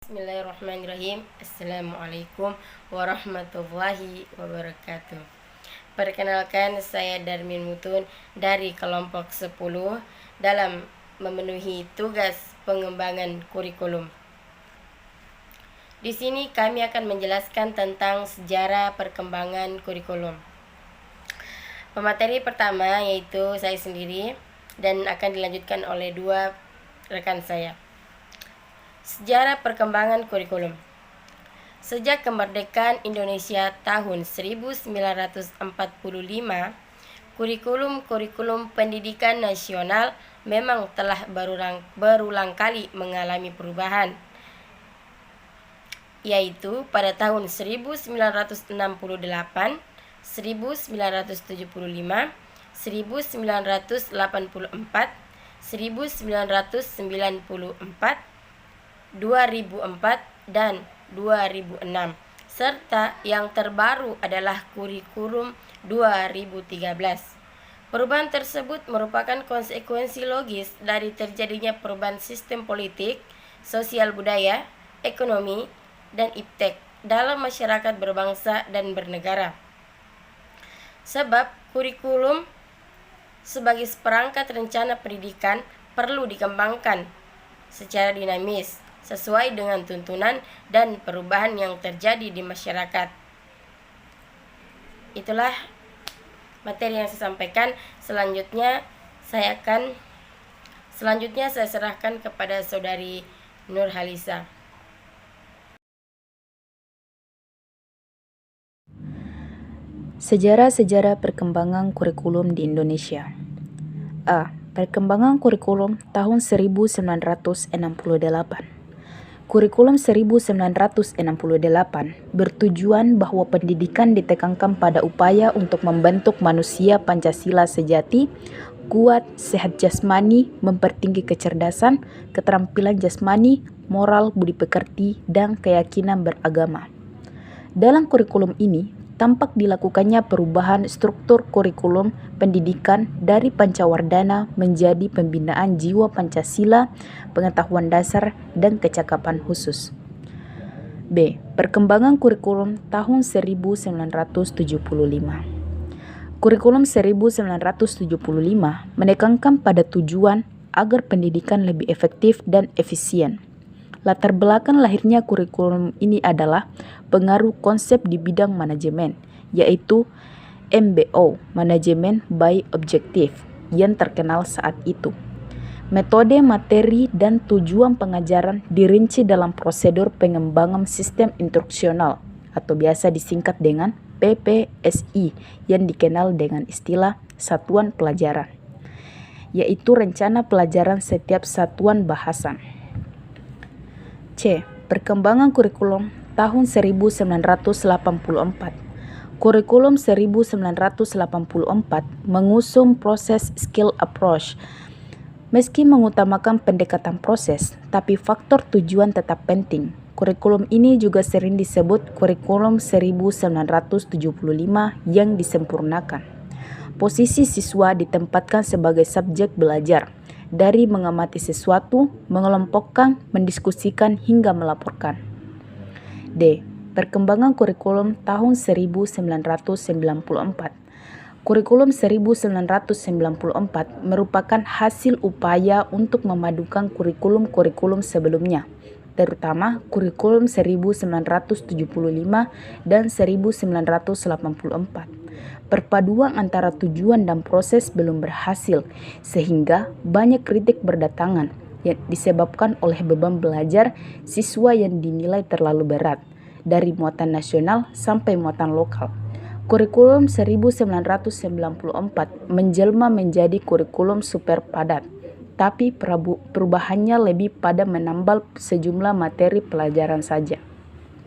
Bismillahirrahmanirrahim. Assalamualaikum warahmatullahi wabarakatuh. Perkenalkan, saya Darmin Mutun dari kelompok 10 dalam memenuhi tugas pengembangan kurikulum. Di sini kami akan menjelaskan tentang sejarah perkembangan kurikulum. Pemateri pertama yaitu saya sendiri dan akan dilanjutkan oleh dua rekan saya. Sejarah perkembangan kurikulum. Sejak kemerdekaan Indonesia tahun 1945, kurikulum pendidikan nasional memang telah berulang kali mengalami perubahan, yaitu pada tahun 1968, 1975, 1984, 1994, 2004, dan 2006, serta yang terbaru adalah kurikulum 2013. Perubahan tersebut merupakan konsekuensi logis dari terjadinya perubahan sistem politik, sosial budaya, ekonomi, dan iptek dalam masyarakat berbangsa dan bernegara. Sebab kurikulum sebagai seperangkat rencana pendidikan perlu dikembangkan secara dinamis sesuai dengan tuntunan dan perubahan yang terjadi di masyarakat. Itulah materi yang saya sampaikan. Selanjutnya saya serahkan kepada saudari Nurhalisa. Sejarah perkembangan kurikulum di Indonesia. A. Perkembangan kurikulum tahun 1968. Kurikulum 1968 bertujuan bahwa pendidikan ditekankan pada upaya untuk membentuk manusia Pancasila sejati, kuat, sehat jasmani, mempertinggi kecerdasan, keterampilan jasmani, moral, budi pekerti, dan keyakinan beragama. Dalam kurikulum ini, tampak dilakukannya perubahan struktur kurikulum pendidikan dari Pancawardana menjadi pembinaan jiwa Pancasila, pengetahuan dasar, dan kecakapan khusus. B. Perkembangan kurikulum tahun 1975. Kurikulum 1975 menekankan pada tujuan agar pendidikan lebih efektif dan efisien. Latar belakang lahirnya kurikulum ini adalah pengaruh konsep di bidang manajemen, yaitu MBO, Manajemen by Objective, yang terkenal saat itu. Metode, materi, dan tujuan pengajaran dirinci dalam prosedur pengembangan sistem instruksional atau biasa disingkat dengan PPSI yang dikenal dengan istilah satuan pelajaran, yaitu rencana pelajaran setiap satuan bahasan. C. Perkembangan kurikulum tahun 1984. Kurikulum 1984 mengusung proses skill approach. Meski mengutamakan pendekatan proses, tapi faktor tujuan tetap penting. Kurikulum ini juga sering disebut kurikulum 1975 yang disempurnakan. Posisi siswa ditempatkan sebagai subjek belajar, dari mengamati sesuatu, mengelompokkan, mendiskusikan, hingga melaporkan. D. Perkembangan kurikulum tahun 1994. Kurikulum 1994 merupakan hasil upaya untuk memadukan kurikulum-kurikulum sebelumnya, terutama kurikulum 1975 dan 1984. Perpaduan antara tujuan dan proses belum berhasil, sehingga banyak kritik berdatangan yang disebabkan oleh beban belajar siswa yang dinilai terlalu berat, dari muatan nasional sampai muatan lokal. Kurikulum 1994 menjelma menjadi kurikulum super padat, tapi perubahannya lebih pada menambal sejumlah materi pelajaran saja.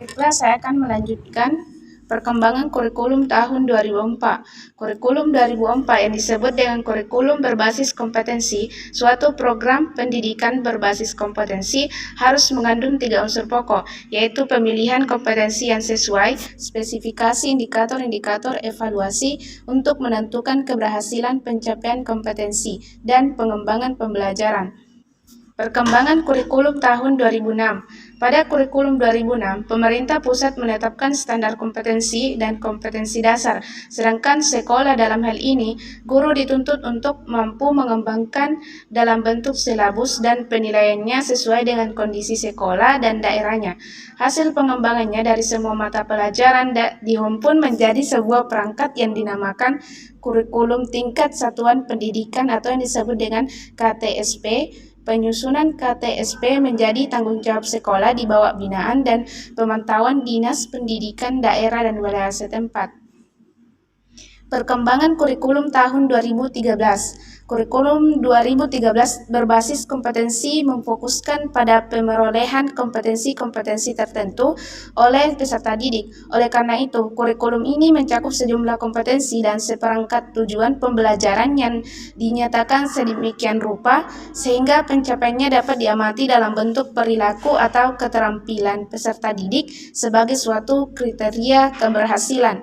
Baiklah, saya akan melanjutkan perkembangan kurikulum tahun 2004. Kurikulum 2004 yang disebut dengan kurikulum berbasis kompetensi, suatu program pendidikan berbasis kompetensi harus mengandung 3 unsur pokok, yaitu pemilihan kompetensi yang sesuai, spesifikasi indikator-indikator evaluasi untuk menentukan keberhasilan pencapaian kompetensi, dan pengembangan pembelajaran. Perkembangan kurikulum tahun 2006. Pada kurikulum 2006, pemerintah pusat menetapkan standar kompetensi dan kompetensi dasar, sedangkan sekolah dalam hal ini, guru dituntut untuk mampu mengembangkan dalam bentuk silabus dan penilaiannya sesuai dengan kondisi sekolah dan daerahnya. Hasil pengembangannya dari semua mata pelajaran dihimpun menjadi sebuah perangkat yang dinamakan kurikulum tingkat satuan pendidikan atau yang disebut dengan KTSP. Penyusunan KTSP menjadi tanggung jawab sekolah di bawah binaan dan pemantauan Dinas Pendidikan Daerah dan Wilayah setempat. Perkembangan kurikulum tahun 2013. Kurikulum 2013 berbasis kompetensi memfokuskan pada pemerolehan kompetensi-kompetensi tertentu oleh peserta didik. Oleh karena itu, kurikulum ini mencakup sejumlah kompetensi dan seperangkat tujuan pembelajaran yang dinyatakan sedemikian rupa sehingga pencapaiannya dapat diamati dalam bentuk perilaku atau keterampilan peserta didik sebagai suatu kriteria keberhasilan.